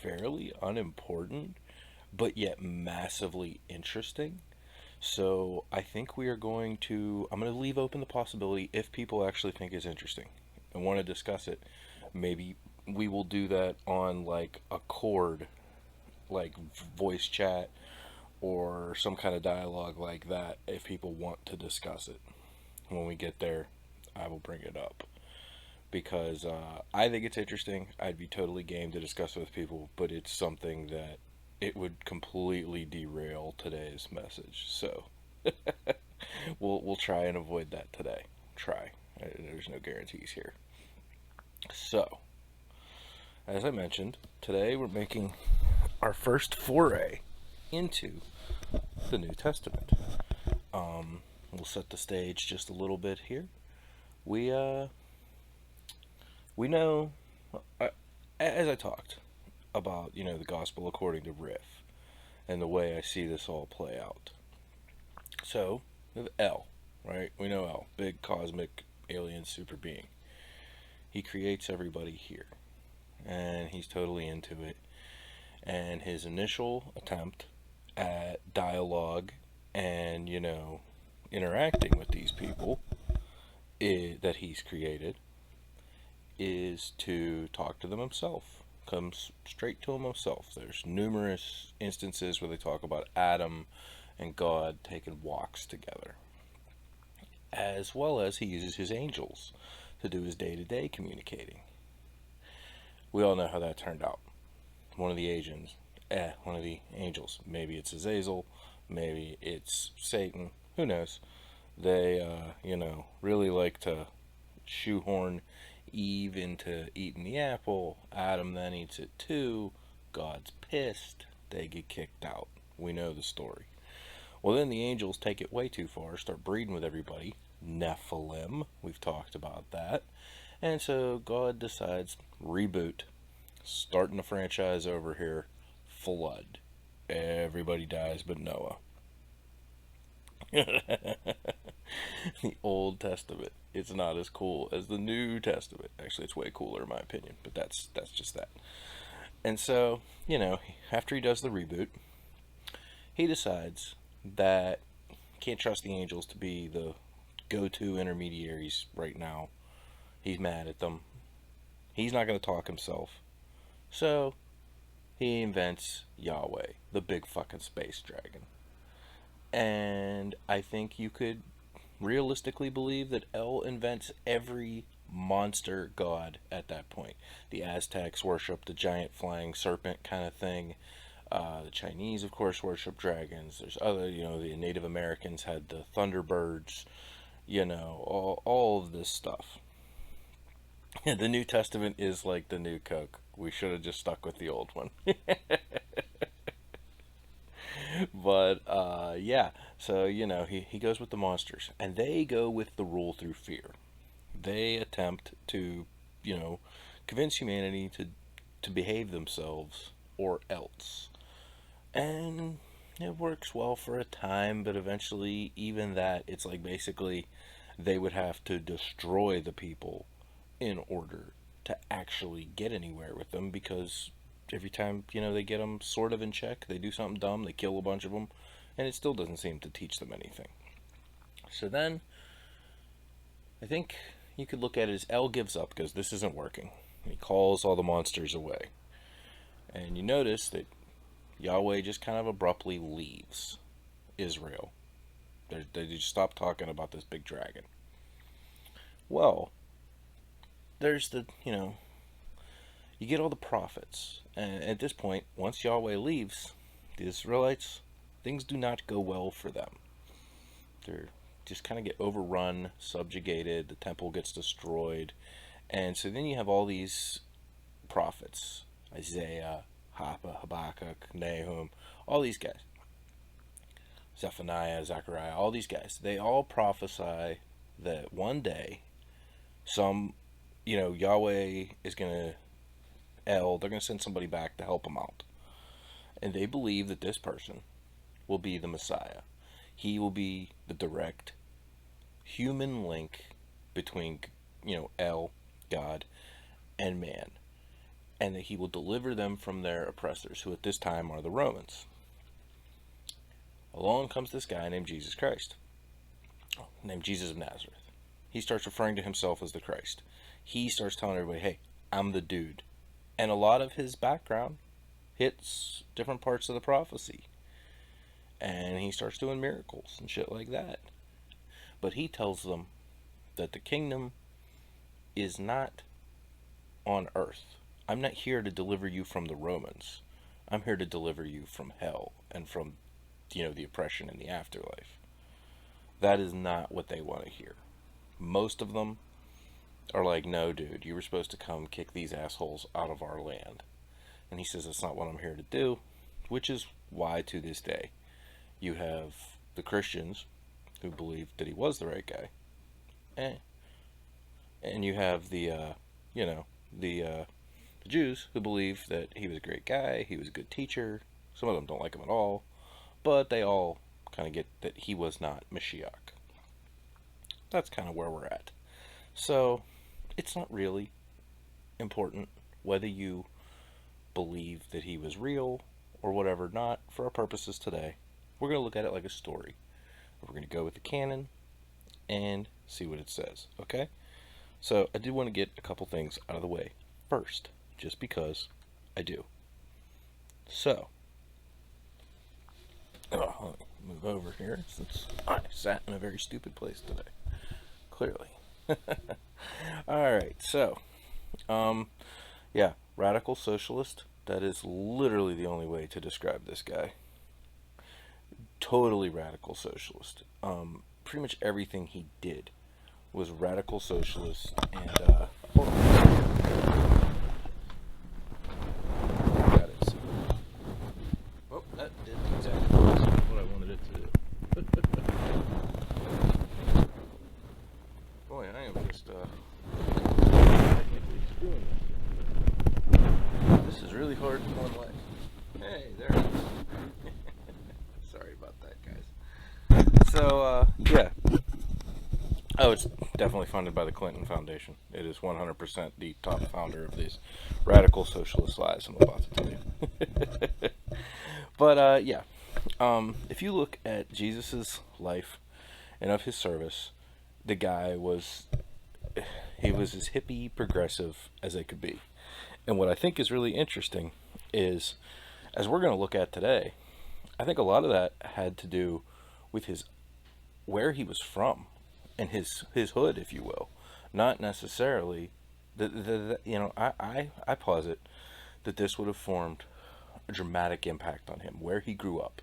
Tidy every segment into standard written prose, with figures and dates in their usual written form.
fairly unimportant, but yet massively interesting. So I think I'm going to leave open the possibility if people actually think it's interesting and want to discuss it. Maybe we will do that on like a chord, like voice chat or some kind of dialogue like that if people want to discuss it. When we get there, I will bring it up because I think it's interesting. I'd be totally game to discuss it with people, but it's something that it would completely derail today's message. So we'll try and avoid that today. Try. There's no guarantees here. So, as I mentioned, today we're making our first foray into the New Testament. We'll set the stage just a little bit here. We we know, as I talked about, the gospel according to Riff and the way I see this all play out. So, we have L, right? We know L, big cosmic alien super being. He creates everybody here, and he's totally into it. And his initial attempt at dialogue and, interacting with these people that he's created is to talk to them himself. Comes straight to him himself. There's numerous instances where they talk about Adam and God taking walks together, as well as he uses his angels to do his day-to-day communicating. We all know how that turned out. One of the angels, maybe it's Azazel, maybe it's Satan, who knows. They, really like to shoehorn Eve into eating the apple. Adam then eats it too. God's pissed. They get kicked out. We know the story. Well, then the angels take it way too far, start breeding with everybody. Nephilim, we've talked about that. And so God decides, reboot, starting a franchise over here, flood. Everybody dies but Noah. The Old Testament, it's not as cool as the New Testament. Actually, it's way cooler in my opinion, but that's just that. And so, after he does the reboot, he decides that he can't trust the angels to be the go-to intermediaries right now. He's mad at them. He's not going to talk himself. So, he invents Yahweh, the big fucking space dragon. And I think you could realistically believe that El invents every monster god at that point. The Aztecs worship the giant flying serpent kind of thing. The Chinese, of course, worship dragons. There's other, the Native Americans had the Thunderbirds, all of this stuff. The New Testament is like the new Coke. We should have just stuck with the old one. But, yeah. So, he goes with the monsters. And they go with the rule through fear. They attempt to, convince humanity to behave themselves or else. And it works well for a time, but eventually, even that, it's like basically they would have to destroy the people in order to actually get anywhere with them, because every time, they get them sort of in check, they do something dumb, they kill a bunch of them, and it still doesn't seem to teach them anything. So then, I think you could look at it as El gives up because this isn't working. He calls all the monsters away. And you notice that Yahweh just kind of abruptly leaves Israel. They just stop talking about this big dragon. Well, there's you get all the prophets. And at this point, once Yahweh leaves, the Israelites, things do not go well for them. They're just kind of get overrun, subjugated, the temple gets destroyed. And so then you have all these prophets, Isaiah, Habakkuk, Nahum, all these guys. Zephaniah, Zechariah, all these guys. They all prophesy that one day Yahweh is going to they're going to send somebody back to help them out. And they believe that this person will be the Messiah. He will be the direct human link between, El, God, and man. and that he will deliver them from their oppressors, who at this time are the Romans. Along comes this guy named Jesus Christ, named Jesus of Nazareth. He starts referring to himself as the Christ. He starts telling everybody, hey, I'm the dude. And a lot of his background hits different parts of the prophecy. And he starts doing miracles and shit like that. But he tells them that the kingdom is not on earth. I'm not here to deliver you from the Romans. I'm here to deliver you from hell and from, the oppression in the afterlife. That is not what they want to hear. Most of them are like, no, dude, you were supposed to come kick these assholes out of our land. And he says, that's not what I'm here to do, which is why to this day you have the Christians who believe that he was the right guy. And you have the Jews who believe that he was a great guy, he was a good teacher. Some of them don't like him at all, but they all kind of get that he was not Mashiach. That's kind of where we're at. So, it's not really important whether you believe that he was real or whatever. Not for our purposes today. We're going to look at it like a story. We're going to go with the canon and see what it says, okay? So, I did want to get a couple things out of the way first, just because I do. So, let me move over here since I sat in a very stupid place today. Clearly. Alright, so, radical socialist. That is literally the only way to describe this guy. Totally radical socialist. Pretty much everything he did was radical socialist, and, hold on. Got it. Oh, that did exactly what I wanted it to do. Boy, I am just, technically screwing this. This is really hard in one life. Hey, there it is. Sorry about that, guys. So, yeah. Oh, it's definitely funded by the Clinton Foundation. It is 100% the top founder of these radical socialist lies I'm about to tell you. But, yeah. If you look at Jesus's life and of his service, the guy was as hippie progressive as they could be. And what I think is really interesting is, as we're going to look at today, I think a lot of that had to do with where he was from and his hood, if you will. Not necessarily, I posit that this would have formed a dramatic impact on him, where he grew up,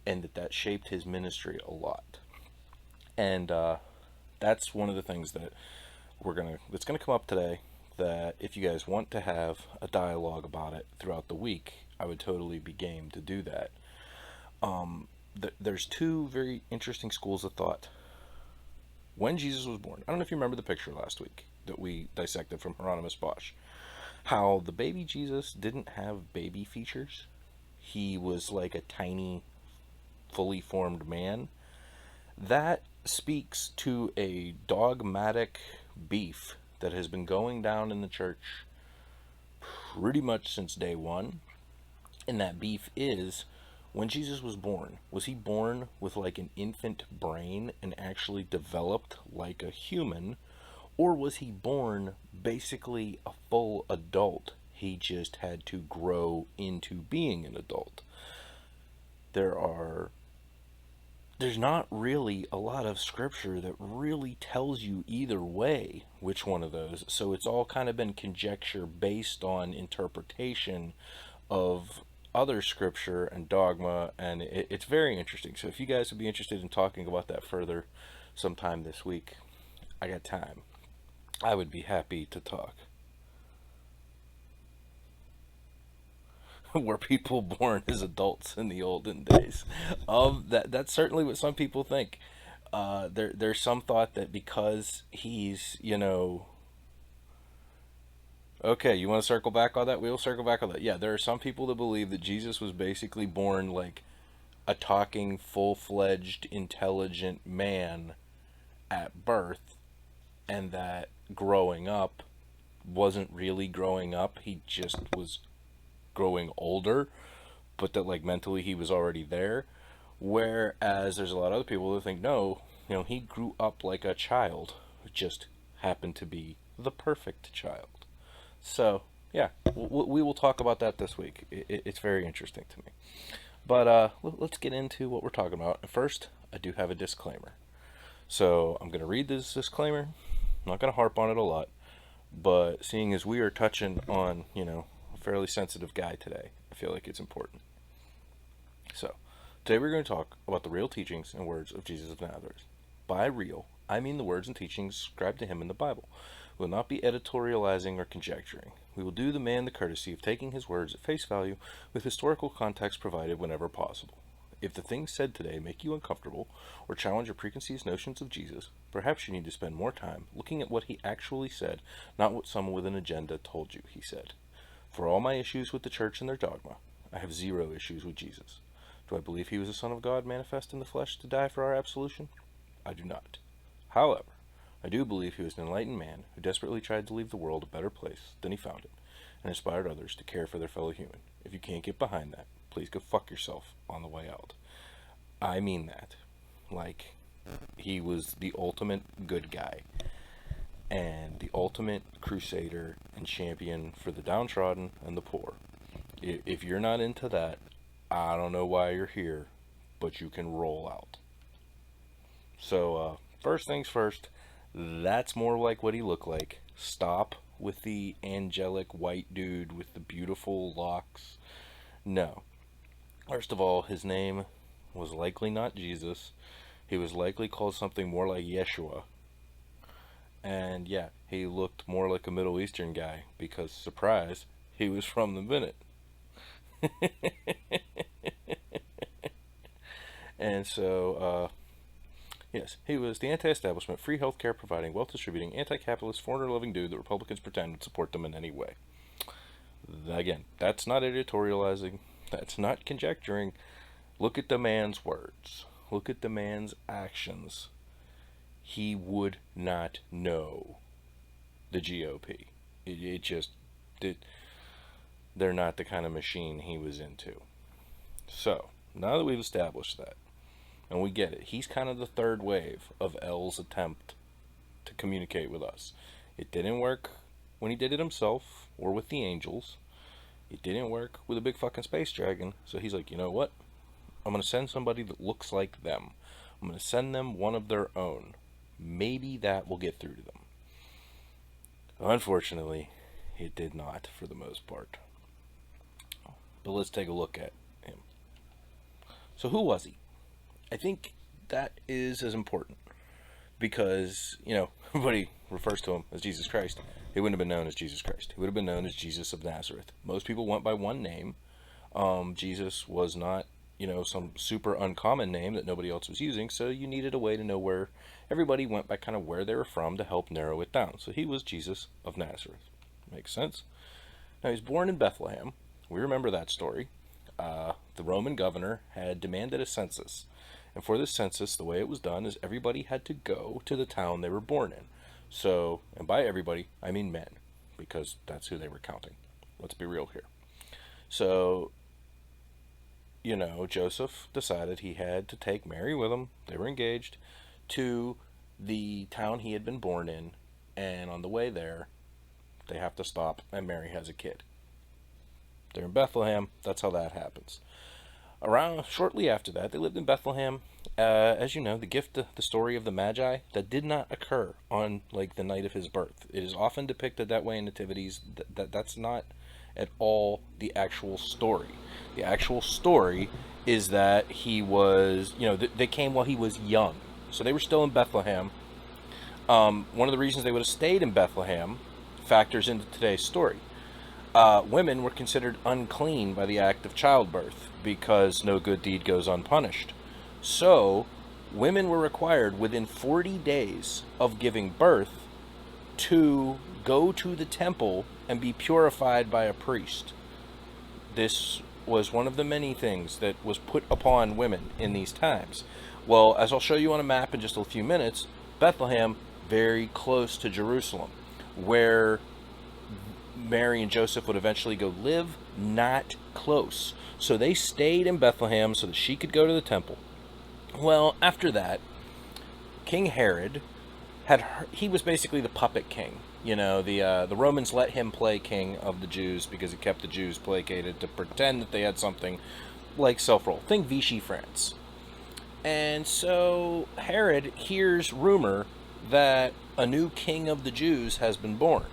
and that shaped his ministry a lot. And that's one of the things that that's gonna come up today, that if you guys want to have a dialogue about it throughout the week, I would totally be game to do that. There's two very interesting schools of thought. When Jesus was born, I don't know if you remember the picture last week that we dissected from Hieronymus Bosch, how the baby Jesus didn't have baby features. He was like a tiny, fully formed man. That speaks to a dogmatic beef that has been going down in the church pretty much since day one. And that beef is, when Jesus was he born with like an infant brain and actually developed like a human? Or was he born basically a full adult? He just had to grow into being an adult. There's not really a lot of scripture that really tells you either way which one of those. So it's all kind of been conjecture based on interpretation of other scripture and dogma, and it's very interesting. So if you guys would be interested in talking about that further sometime this week, I got time. I would be happy to talk. Were people born as adults in the olden days? That's certainly what some people think. There's some thought that because he's, okay, you want to circle back on that? We'll circle back on that. Yeah, there are some people that believe that Jesus was basically born like a talking, full-fledged, intelligent man at birth, and that growing up, wasn't really growing up. He just was growing older, but that like mentally he was already there. Whereas there's a lot of other people who think, no, he grew up like a child, who just happened to be the perfect child. So, yeah, we will talk about that this week. It's very interesting to me. But let's get into what we're talking about. First, I do have a disclaimer. So I'm going to read this disclaimer. I'm not going to harp on it a lot. But seeing as we are touching on, a fairly sensitive guy today, I feel like it's important. So, today we're going to talk about the real teachings and words of Jesus of Nazareth. By real, I mean the words and teachings ascribed to him in the Bible. We will not be editorializing or conjecturing. We will do the man the courtesy of taking his words at face value with historical context provided whenever possible. If the things said today make you uncomfortable or challenge your preconceived notions of Jesus, perhaps you need to spend more time looking at what he actually said, not what someone with an agenda told you he said. For all my issues with the church and their dogma, I have zero issues with Jesus. Do I believe he was the Son of God manifest in the flesh to die for our absolution? I do not. However, I do believe he was an enlightened man who desperately tried to leave the world a better place than he found it, and inspired others to care for their fellow human. If you can't get behind that, please go fuck yourself on the way out. I mean that. Like, he was the ultimate good guy, and the ultimate crusader and champion for the downtrodden and the poor. If you're not into that, I don't know why you're here, but you can roll out. So, first things first, that's more like what he looked like. Stop with the angelic white dude with the beautiful locks. No. First of all, his name was likely not Jesus. He was likely called something more like Yeshua. And yeah, he looked more like a Middle Eastern guy because, surprise, he was from the Bennett. And so, yes, he was the anti-establishment, free healthcare providing, wealth distributing, anti-capitalist, foreigner-loving dude that Republicans pretend would support them in any way. Again, that's not editorializing. That's not conjecturing. Look at the man's words. Look at the man's actions. He would not know the GOP. It just did. They're not the kind of machine he was into. So, now that we've established that, and we get it, he's kind of the third wave of L's attempt to communicate with us. It didn't work when he did it himself, or with the angels. It didn't work with a big fucking space dragon, so he's like, you know what? I'm going to send somebody that looks like them. I'm going to send them one of their own. Maybe that will get through to them. Unfortunately, it did not for the most part. But let's take a look at him. So who was he? I think that is as important because, everybody refers to him as Jesus Christ. He wouldn't have been known as Jesus Christ. He would have been known as Jesus of Nazareth. Most people went by one name. Jesus was not, some super uncommon name that nobody else was using, so you needed a way to know where everybody went by kind of where they were from to help narrow it down. So he was Jesus of Nazareth. Makes sense? Now, he was born in Bethlehem. We remember that story. The Roman governor had demanded a census. And for this census, the way it was done is everybody had to go to the town they were born in. So, and by everybody, I mean men, because that's who they were counting. Let's be real here. So, Joseph decided he had to take Mary with him. They were engaged to the town he had been born in. And on the way there, they have to stop, and Mary has a kid. They're in Bethlehem. That's how that happens. Shortly after that, they lived in Bethlehem. As you know, the story of the Magi, that did not occur on the night of his birth. It is often depicted that way in nativities. That's not at all the actual story. The actual story is that he was, they came while he was young, so they were still in Bethlehem. One of the reasons they would have stayed in Bethlehem factors into today's story. Women were considered unclean by the act of childbirth because no good deed goes unpunished. So, women were required within 40 days of giving birth to go to the temple and be purified by a priest. This was one of the many things that was put upon women in these times. Well, as I'll show you on a map in just a few minutes, Bethlehem, very close to Jerusalem, where Mary and Joseph would eventually go live not close. So they stayed in Bethlehem so that she could go to the temple. Well, after that, King Herod he was basically the puppet king. You know, the Romans let him play king of the Jews because it kept the Jews placated to pretend that they had something like self-rule. Think Vichy France. And so Herod hears rumor that a new king of the Jews has been born.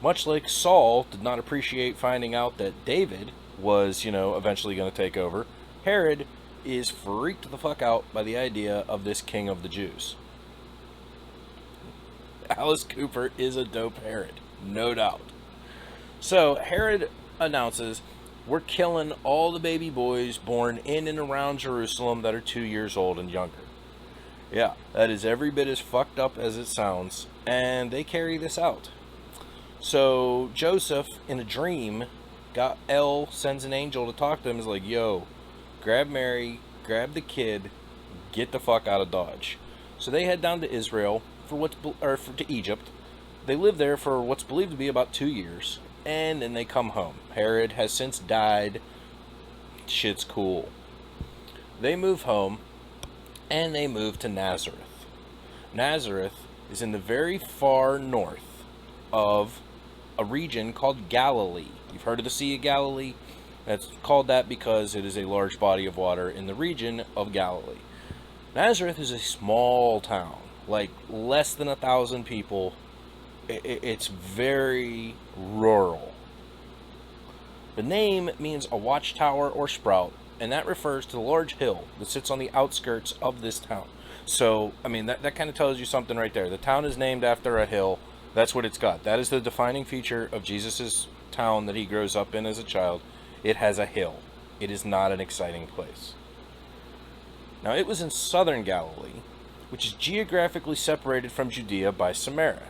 Much like Saul did not appreciate finding out that David was, eventually going to take over, Herod is freaked the fuck out by the idea of this king of the Jews. Alice Cooper is a dope Herod, no doubt. So Herod announces, we're killing all the baby boys born in and around Jerusalem that are 2 years old and younger. Yeah, that is every bit as fucked up as it sounds, and they carry this out. So Joseph, in a dream, sends an angel to talk to him. Is like, yo, grab Mary, grab the kid, get the fuck out of Dodge. So they head down to Israel to Egypt. They live there for what's believed to be about 2 years, and then they come home. Herod has since died. Shit's cool. They move home, and they move to Nazareth. Nazareth is in the very far north of a region called Galilee. You've heard of the Sea of Galilee? That's called that because it is a large body of water in the region of Galilee. Nazareth is a small town, like less than 1,000 people. It's very rural. The name means a watchtower or sprout, and that refers to the large hill that sits on the outskirts of this town. So, I mean, that kind of tells you something right there. The town is named after a hill. That's what it's got. That is the defining feature of Jesus' town that he grows up in as a child. It has a hill. It is not an exciting place. Now, it was in southern Galilee, which is geographically separated from Judea by Samaria.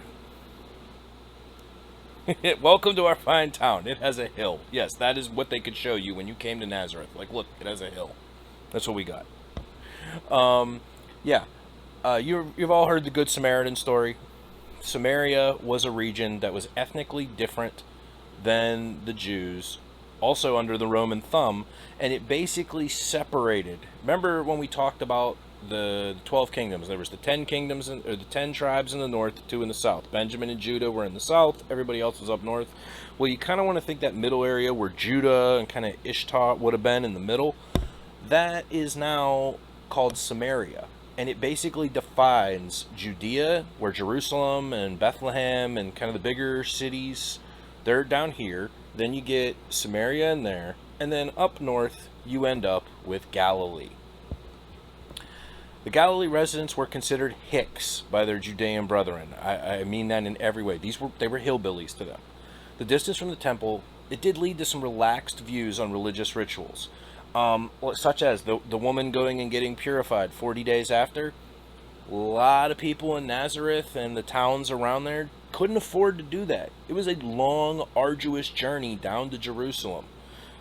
Welcome to our fine town. It has a hill. Yes, that is what they could show you when you came to Nazareth. Like, look, it has a hill. That's what we got. You've all heard the Good Samaritan story. Samaria was a region that was ethnically different than the Jews, also under the Roman thumb, and it basically separated. Remember when we talked about the 12 kingdoms? There was the 10 kingdoms, or the 10 tribes in the north, the 2 in the south. Benjamin and Judah were in the south. Everybody else was up north. Well, you kind of want to think that middle area where Judah and kind of Ishtar would have been in the middle. That is now called Samaria. And it basically defines Judea, where Jerusalem and Bethlehem and kind of the bigger cities, they're down here. Then you get Samaria in there. And then up north, you end up with Galilee. The Galilee residents were considered hicks by their Judean brethren. I mean that in every way. They were hillbillies to them. The distance from the temple, it did lead to some relaxed views on religious rituals. Such as the woman going and getting purified 40 days after. A lot of people in Nazareth and the towns around there couldn't afford to do that. It was a long, arduous journey down to Jerusalem.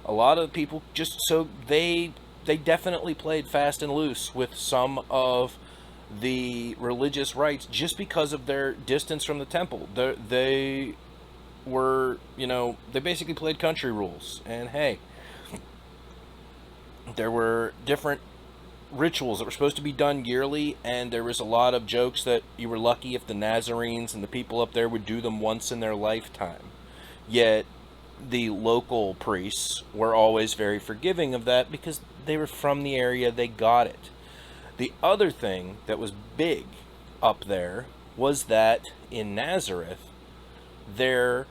A lot of people they definitely played fast and loose with some of the religious rites just because of their distance from the temple. They basically played country rules. And hey, there were different rituals that were supposed to be done yearly, and there was a lot of jokes that you were lucky if the Nazarenes and the people up there would do them once in their lifetime. Yet, the local priests were always very forgiving of that because they were from the area, they got it. The other thing that was big up there was that in Nazareth, there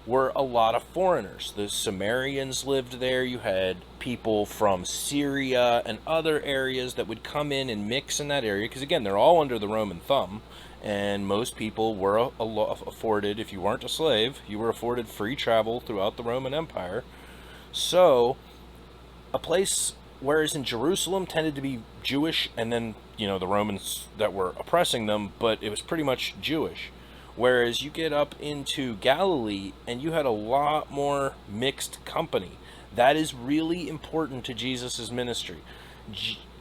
were a lot of foreigners. The Samaritans lived there. You had people from Syria and other areas that would come in and mix in that area. Because again, they're all under the Roman thumb. And most people were afforded, if you weren't a slave, you were afforded free travel throughout the Roman Empire. So, a place, whereas in Jerusalem tended to be Jewish, and then, the Romans that were oppressing them, but it was pretty much Jewish. Whereas you get up into Galilee and you had a lot more mixed company. That is really important to Jesus' ministry.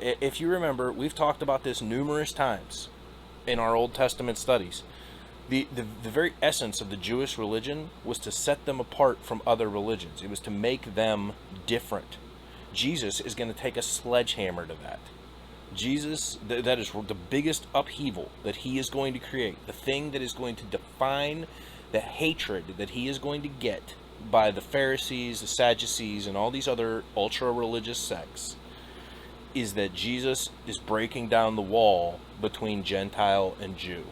If you remember, we've talked about this numerous times in our Old Testament studies. The very essence of the Jewish religion was to set them apart from other religions. It was to make them different. Jesus is going to take a sledgehammer to that. Jesus, that is the biggest upheaval that he is going to create. The thing that is going to define the hatred that he is going to get by the Pharisees, the Sadducees, and all these other ultra-religious sects is that Jesus is breaking down the wall between Gentile and Jew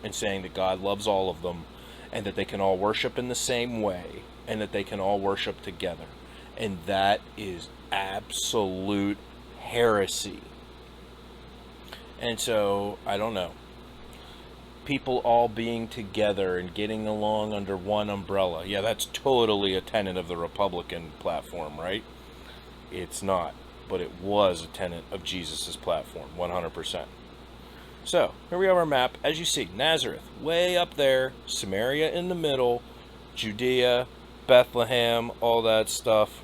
and saying that God loves all of them and that they can all worship in the same way and that they can all worship together. And that is absolute heresy. And so, I don't know. People all being together and getting along under one umbrella. Yeah, that's totally a tenet of the Republican platform, right? It's not. But it was a tenet of Jesus' platform, 100%. So, here we have our map. As you see, Nazareth, way up there. Samaria in the middle. Judea, Bethlehem, all that stuff.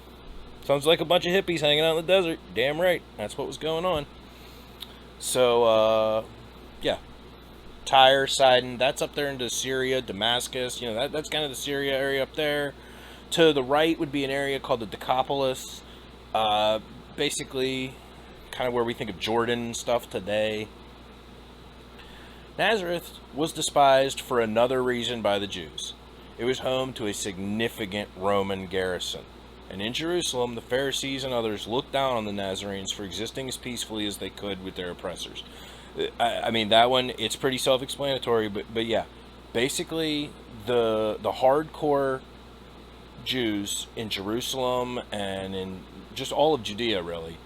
Sounds like a bunch of hippies hanging out in the desert. Damn right. That's what was going on. So, yeah. Tyre, Sidon, that's up there into Syria, Damascus. You know, that's kind of the Syria area up there. To the right would be an area called the Decapolis. Basically, kind of where we think of Jordan and stuff today. Nazareth was despised for another reason by the Jews. It was home to a significant Roman garrison. And in Jerusalem, the Pharisees and others looked down on the Nazarenes for existing as peacefully as they could with their oppressors. I mean, that one, it's pretty self-explanatory, but yeah. Basically, the hardcore Jews in Jerusalem and in just all of Judea, really,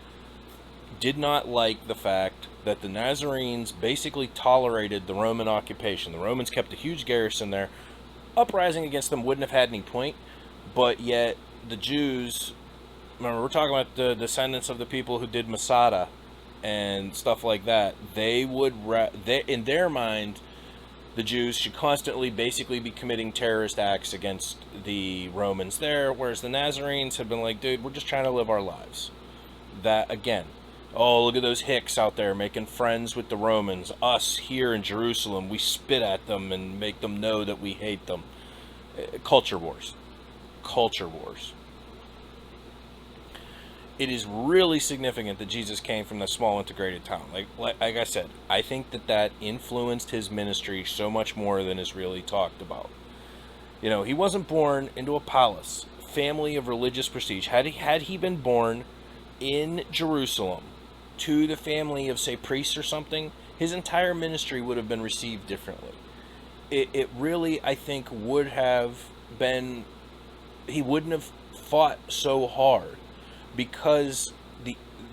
did not like the fact that the Nazarenes basically tolerated the Roman occupation. The Romans kept a huge garrison there. Uprising against them wouldn't have had any point, but yet the Jews, remember, we're talking about the descendants of the people who did Masada and stuff like that. They would, in their mind, the Jews should constantly basically be committing terrorist acts against the Romans there, whereas the Nazarenes have been like, dude, we're just trying to live our lives. That, again, oh, look at those hicks out there making friends with the Romans. Us here in Jerusalem, we spit at them and make them know that we hate them. Culture wars. Culture wars. It is really significant that Jesus came from that small integrated town. Like I said, I think that influenced his ministry so much more than is really talked about. You know, he wasn't born into a palace, family of religious prestige. Had he been born in Jerusalem to the family of, say, priests or something, his entire ministry would have been received differently. It really, I think, would have been, he wouldn't have fought so hard because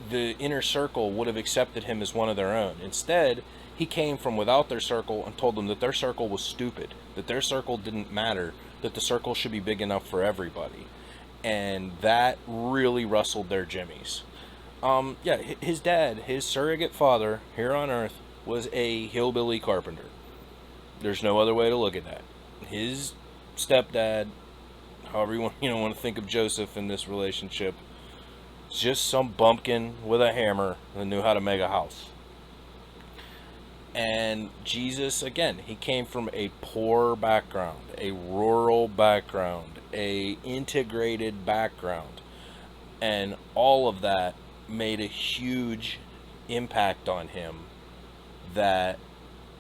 the inner circle would have accepted him as one of their own. Instead, he came from without their circle and told them that their circle was stupid, that their circle didn't matter, that the circle should be big enough for everybody. And that really rustled their jimmies. Yeah, his dad, his surrogate father here on earth, was a hillbilly carpenter. There's no other way to look at that. His stepdad, however you want to think of Joseph in this relationship, is just some bumpkin with a hammer that knew how to make a house. And Jesus, again, he came from a poor background, a rural background, a integrated background, and all of that made a huge impact on him that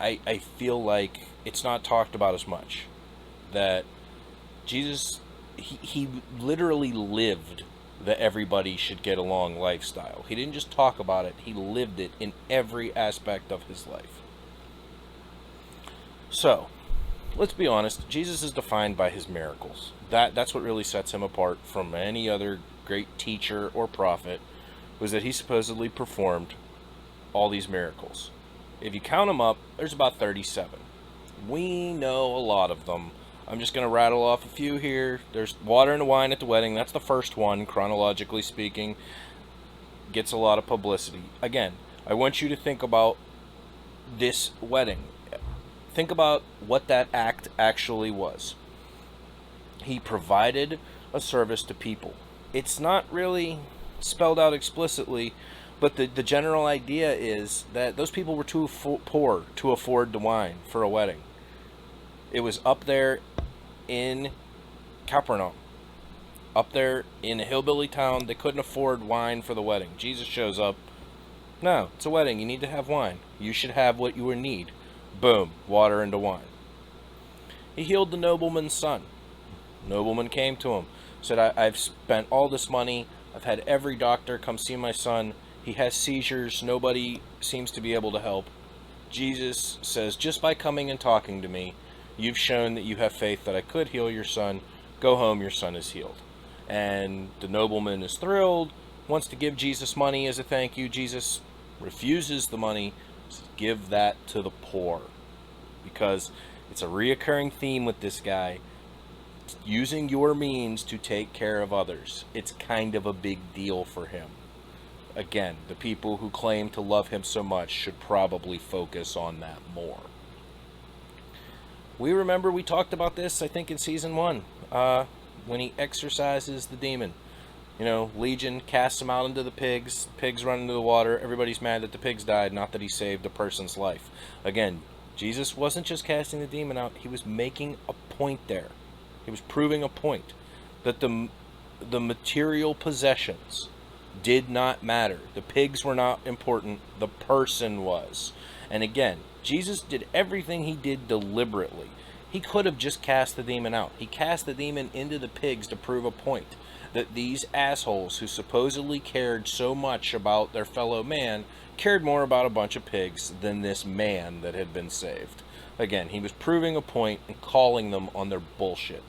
I feel like it's not talked about as much. That Jesus, he literally lived the everybody should get along lifestyle. He didn't just talk about it, he lived it in every aspect of his life. So, let's be honest, Jesus is defined by his miracles. That's what really sets him apart from any other great teacher or prophet, was that he supposedly performed all these miracles. If you count them up, there's about 37. We know a lot of them. I'm just going to rattle off a few here. There's water and wine at the wedding. That's the first one, chronologically speaking. Gets a lot of publicity. Again, I want you to think about this wedding. Think about what that act actually was. He provided a service to people. It's not really spelled out explicitly, but the general idea is that those people were too poor to afford the wine for a wedding. It was up there in Capernaum, up there in a hillbilly town. They couldn't afford wine for the wedding. Jesus shows up. No, it's a wedding. You need to have wine. You should have what you need. Boom, water into wine. He healed the nobleman's son. Nobleman came to him, said, I've spent all this money. I've had every doctor come see my son. He has seizures. Nobody seems to be able to help. Jesus says, just by coming and talking to me, you've shown that you have faith that I could heal your son. Go home, your son is healed. And the nobleman is thrilled, wants to give Jesus money as a thank you. Jesus refuses the money. Says, give that to the poor. Because it's a reoccurring theme with this guy. Using your means to take care of others. It's kind of a big deal for him. Again, the people who claim to love him so much should probably focus on that more. We talked about this, I think, in season 1, when he exorcises the demon. You know, Legion casts him out into the pigs. Pigs run into the water. Everybody's mad that the pigs died, not that he saved a person's life. Again, Jesus wasn't just casting the demon out. He was making a point there. He was proving a point that the material possessions did not matter. The pigs were not important. The person was. And again, Jesus did everything he did deliberately. He could have just cast the demon out. He cast the demon into the pigs to prove a point. That these assholes who supposedly cared so much about their fellow man cared more about a bunch of pigs than this man that had been saved. Again, he was proving a point and calling them on their bullshit.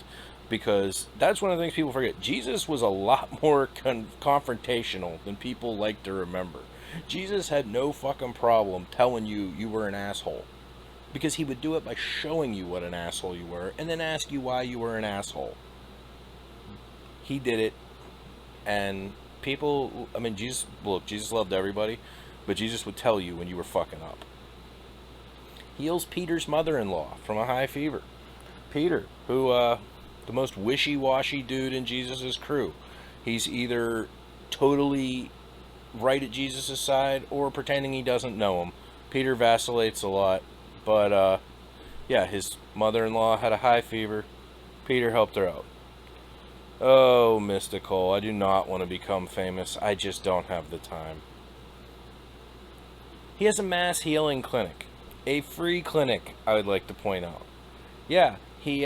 Because that's one of the things people forget. Jesus was a lot more confrontational than people like to remember. Jesus had no fucking problem telling you you were an asshole. Because he would do it by showing you what an asshole you were and then ask you why you were an asshole. He did it. And people, I mean, Jesus loved everybody. But Jesus would tell you when you were fucking up. Heals Peter's mother-in-law from a high fever. Peter, who, the most wishy-washy dude in Jesus' crew. He's either totally right at Jesus' side or pretending he doesn't know him. Peter vacillates a lot. But, yeah, his mother-in-law had a high fever. Peter helped her out. Oh, mystical. I do not want to become famous. I just don't have the time. He has a mass healing clinic. A free clinic, I would like to point out. Yeah, he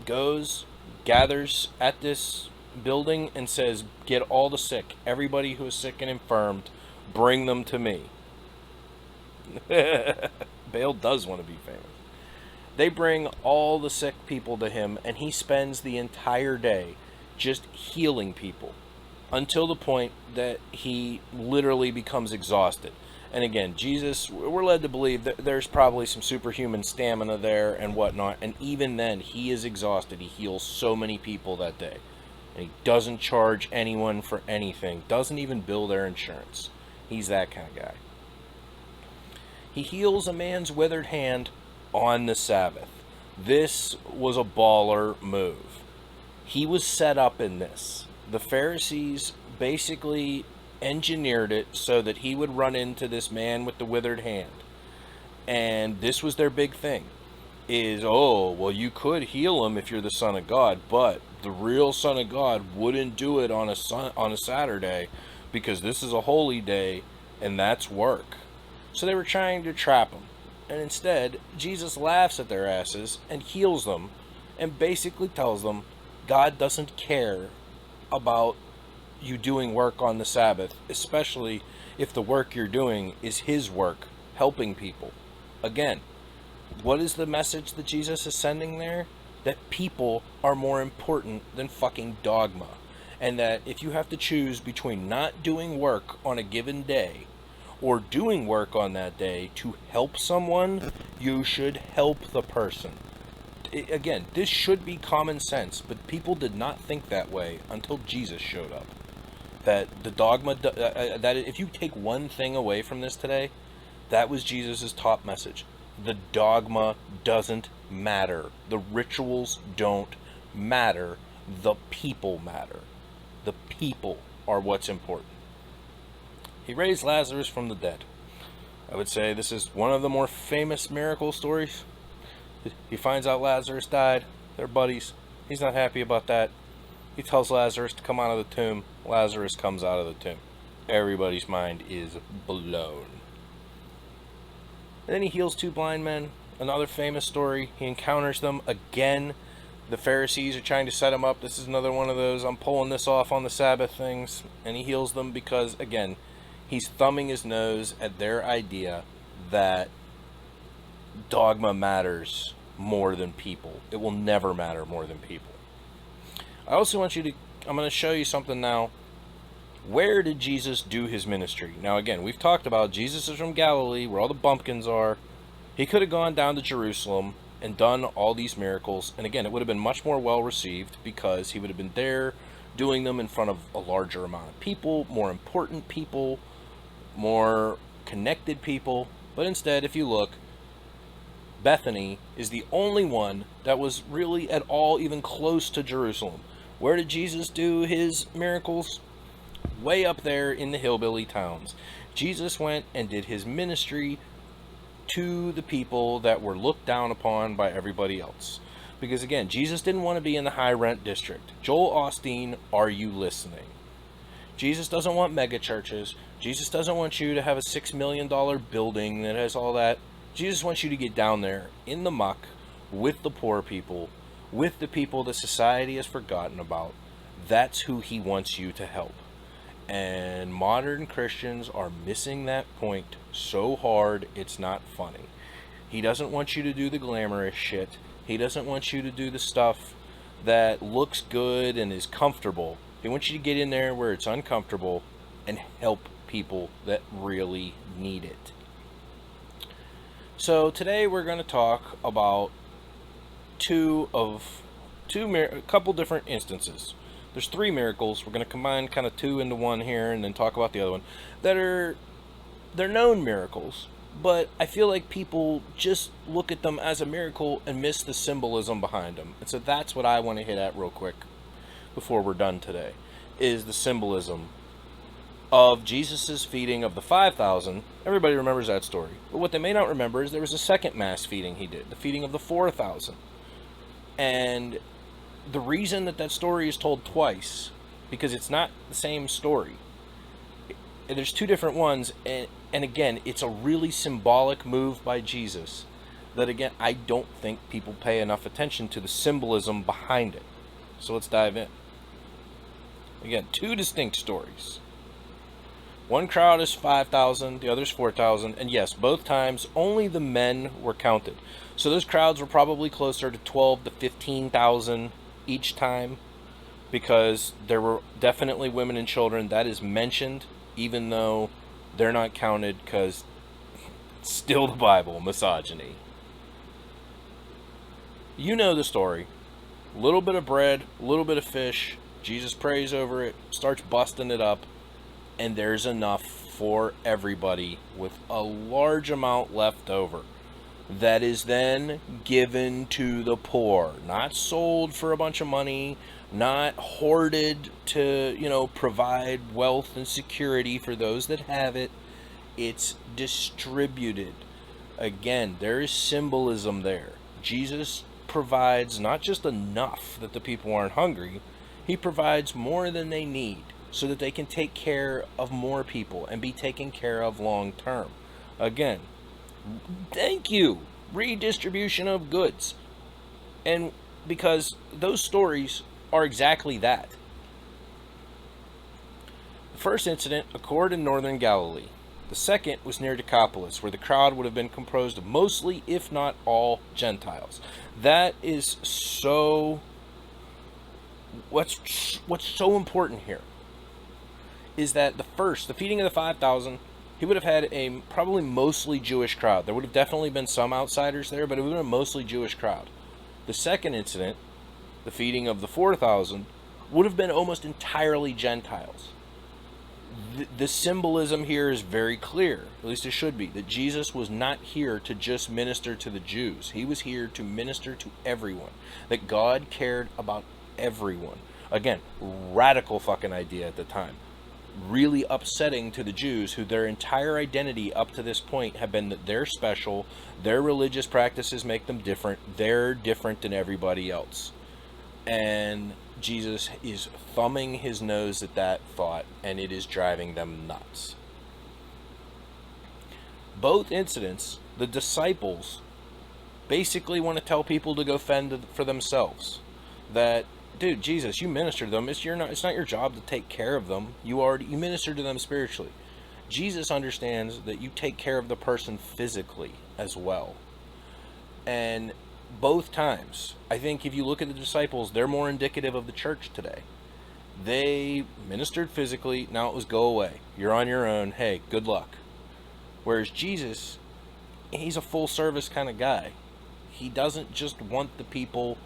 goes, gathers at this building and says, get all the sick. Everybody who is sick and infirmed, bring them to me. Bale does want to be famous. They bring all the sick people to him, and he spends the entire day just healing people until the point that he literally becomes exhausted. And again, Jesus, we're led to believe that there's probably some superhuman stamina there and whatnot, and even then, he is exhausted. He heals so many people that day. And he doesn't charge anyone for anything, doesn't even bill their insurance. He's that kind of guy. He heals a man's withered hand on the Sabbath. This was a baller move. He was set up in this. The Pharisees basically engineered it so that he would run into this man with the withered hand. And this was their big thing. Is, oh, well, you could heal him if you're the Son of God, but the real Son of God wouldn't do it on a Saturday because this is a holy day and that's work. So they were trying to trap him. And instead, Jesus laughs at their asses and heals them and basically tells them God doesn't care about you doing work on the Sabbath, especially if the work you're doing is his work, helping people. Again, what is the message that Jesus is sending there? That people are more important than fucking dogma. And that if you have to choose between not doing work on a given day or doing work on that day to help someone, you should help the person. Again, this should be common sense, but people did not think that way until Jesus showed up. That the dogma, that if you take one thing away from this today, that was Jesus' top message. The dogma doesn't matter. The rituals don't matter. The people matter. The people are what's important. He raised Lazarus from the dead. I would say this is one of the more famous miracle stories. He finds out Lazarus died. They're buddies. He's not happy about that. He tells Lazarus to come out of the tomb. Lazarus comes out of the tomb. Everybody's mind is blown. And then he heals 2 blind men. Another famous story. He encounters them again. The Pharisees are trying to set him up. This is another one of those, I'm pulling this off on the Sabbath things. And he heals them because, again, he's thumbing his nose at their idea that dogma matters more than people. It will never matter more than people. I also want you to, I'm going to show you something now. Where did Jesus do his ministry? Now again, we've talked about Jesus is from Galilee, where all the bumpkins are. He could have gone down to Jerusalem and done all these miracles. And again, it would have been much more well received because he would have been there doing them in front of a larger amount of people, more important people, more connected people. But instead, if you look, Bethany is the only one that was really at all even close to Jerusalem. Where did Jesus do his miracles? Way up there in the hillbilly towns. Jesus went and did his ministry to the people that were looked down upon by everybody else. Because again, Jesus didn't want to be in the high rent district. Joel Osteen, are you listening? Jesus doesn't want mega churches. Jesus doesn't want you to have a $6 million building that has all that. Jesus wants you to get down there in the muck with the poor people, with the people that society has forgotten about. That's who he wants you to help. And modern Christians are missing that point so hard it's not funny. He doesn't want you to do the glamorous shit. He doesn't want you to do the stuff that looks good and is comfortable. He wants you to get in there where it's uncomfortable and help people that really need it. So today we're going to talk about a couple different instances. There's 3 miracles. We're going to combine kind of 2 into 1 here and then talk about the other one. They're known miracles, but I feel like people just look at them as a miracle and miss the symbolism behind them. And so that's what I want to hit at real quick before we're done today, is the symbolism of Jesus's feeding of the 5,000. Everybody remembers that story. But what they may not remember is there was a second mass feeding he did, the feeding of the 4,000. And the reason that story is told twice, because it's not the same story. There's 2 different ones, and again, it's a really symbolic move by Jesus that, again, I don't think people pay enough attention to the symbolism behind it. So let's dive in. Again, 2 distinct stories. One crowd is 5,000, the other is 4,000, and yes, both times only the men were counted. So those crowds were probably closer to 12 to 15,000 each time, because there were definitely women and children. That is mentioned, even though they're not counted, because it's still the Bible, misogyny. You know the story. A little bit of bread, a little bit of fish. Jesus prays over it, starts busting it up, and there's enough for everybody with a large amount left over. That is then given to the poor, not sold for a bunch of money, not hoarded to, provide wealth and security for those that have it. It's distributed. Again, there is symbolism there. Jesus provides not just enough that the people aren't hungry, he provides more than they need so that they can take care of more people and be taken care of long term. Again, thank you, redistribution of goods. And because those stories are exactly that. The first incident occurred in northern Galilee. The second was near Decapolis, where the crowd would have been composed of mostly, if not all, Gentiles. That is so... What's so important here is that the feeding of the 5,000, he would have had a probably mostly Jewish crowd. There would have definitely been some outsiders there, but it would have been a mostly Jewish crowd. The second incident, the feeding of the 4,000, would have been almost entirely Gentiles. The symbolism here is very clear, at least it should be, that Jesus was not here to just minister to the Jews. He was here to minister to everyone, that God cared about everyone. Again, radical fucking idea at the time. really upsetting to the Jews, who their entire identity up to this point have been that they're special, their religious practices make them different, they're different than everybody else. And Jesus is thumbing his nose at that thought, and it is driving them nuts. Both incidents, the disciples basically want to tell people to go fend for themselves. That, dude, Jesus, you minister to them. It's not your job to take care of them. You minister to them spiritually. Jesus understands that you take care of the person physically as well. And both times, I think if you look at the disciples, they're more indicative of the church today. They ministered physically. Now it was go away. You're on your own. Hey, good luck. Whereas Jesus, he's a full service kind of guy. He doesn't just want the people.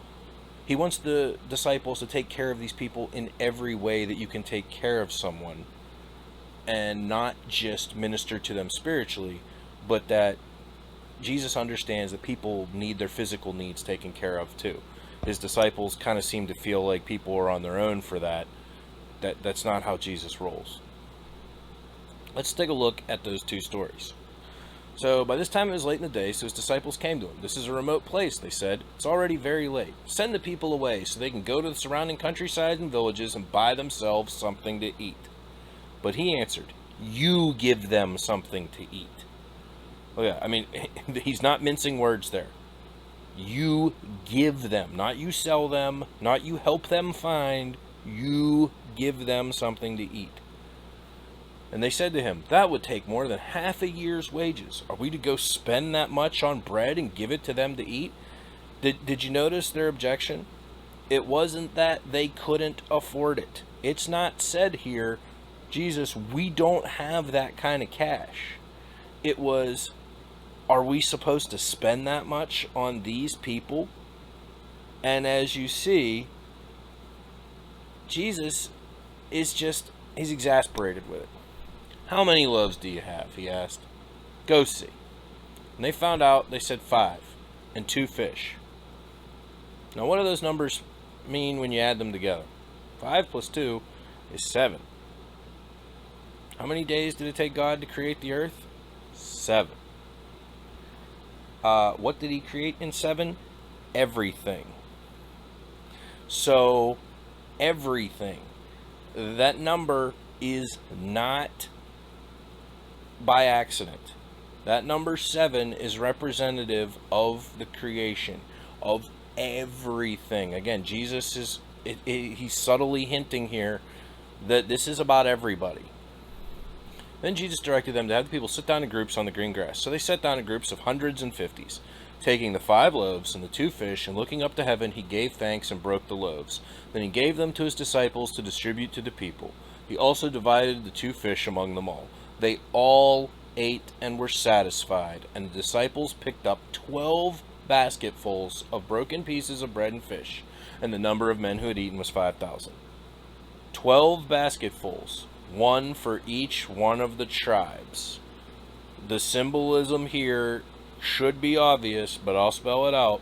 He wants the disciples to take care of these people in every way that you can take care of someone, and not just minister to them spiritually, but that Jesus understands that people need their physical needs taken care of too. His disciples kind of seem to feel like people are on their own for that. That's not how Jesus rolls. Let's take a look at those two stories. So by this time it was late in the day, so his disciples came to him. This is a remote place, they said. It's already very late. Send the people away so they can go to the surrounding countryside and villages and buy themselves something to eat. But he answered, you give them something to eat. Oh yeah, I mean, he's not mincing words there. You give them, not you sell them, not you help them find. You give them something to eat. And they said to him, that would take more than half a year's wages. Are we to go spend that much on bread and give it to them to eat? Did you notice their objection? It wasn't that they couldn't afford it. It's not said here, Jesus, we don't have that kind of cash. It was, are we supposed to spend that much on these people? And as you see, Jesus is he's exasperated with it. How many loaves do you have? He asked. Go see. And they found out, they said 5, and 2 fish. Now what do those numbers mean when you add them together? 5 plus 2 is 7. How many days did it take God to create the earth? 7. What did he create in 7? Everything. So, everything. That number is not by accident. That number 7 is representative of the creation, of everything. Again, Jesus he's subtly hinting here that this is about everybody. Then Jesus directed them to have the people sit down in groups on the green grass. So they sat down in groups of hundreds and fifties. Taking the 5 loaves and the 2 fish, and looking up to heaven, he gave thanks and broke the loaves. Then he gave them to his disciples to distribute to the people. He also divided the 2 fish among them all. They all ate and were satisfied, and the disciples picked up 12 basketfuls of broken pieces of bread and fish, and the number of men who had eaten was 5,000. 12 basketfuls, one for each one of the tribes. The symbolism here should be obvious, but I'll spell it out.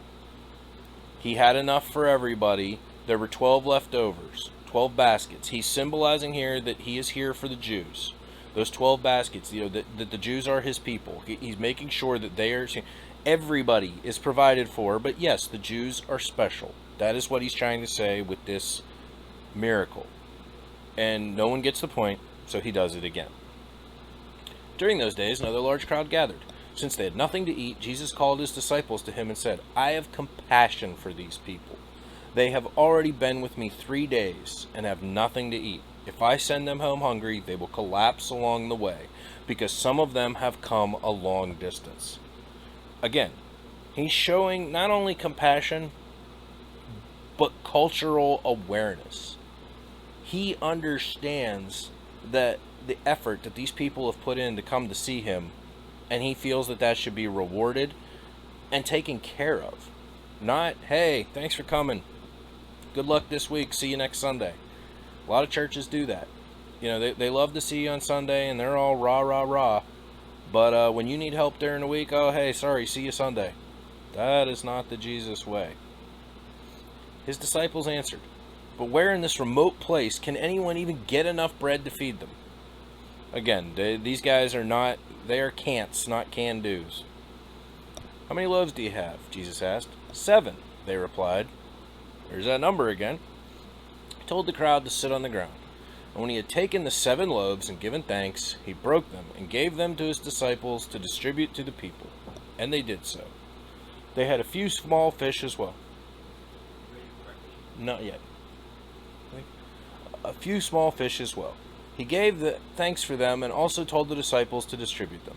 He had enough for everybody. There were 12 leftovers, 12 baskets. He's symbolizing here that he is here for the Jews. Those 12 baskets, that the Jews are his people. He's making sure that everybody is provided for, but yes, the Jews are special. That is what he's trying to say with this miracle. And no one gets the point, so he does it again. During those days, another large crowd gathered. Since they had nothing to eat, Jesus called his disciples to him and said, I have compassion for these people. They have already been with me 3 days and have nothing to eat. If I send them home hungry, they will collapse along the way, because some of them have come a long distance. Again, he's showing not only compassion, but cultural awareness. He understands that the effort that these people have put in to come to see him, and he feels that that should be rewarded and taken care of. Not, hey, thanks for coming. Good luck this week. See you next Sunday. A lot of churches do that. They love to see you on Sunday, and they're all rah, rah, rah. But when you need help during the week, oh, hey, sorry, see you Sunday. That is not the Jesus way. His disciples answered, but where in this remote place can anyone even get enough bread to feed them? Again, these guys are not, they are can'ts, not can-dos. How many loaves do you have? Jesus asked. 7, they replied. There's that number again. He told the crowd to sit on the ground. And when he had taken the 7 loaves and given thanks, he broke them and gave them to his disciples to distribute to the people. And they did so. They had a few small fish as well. Not yet. A few small fish as well. He gave the thanks for them and also told the disciples to distribute them.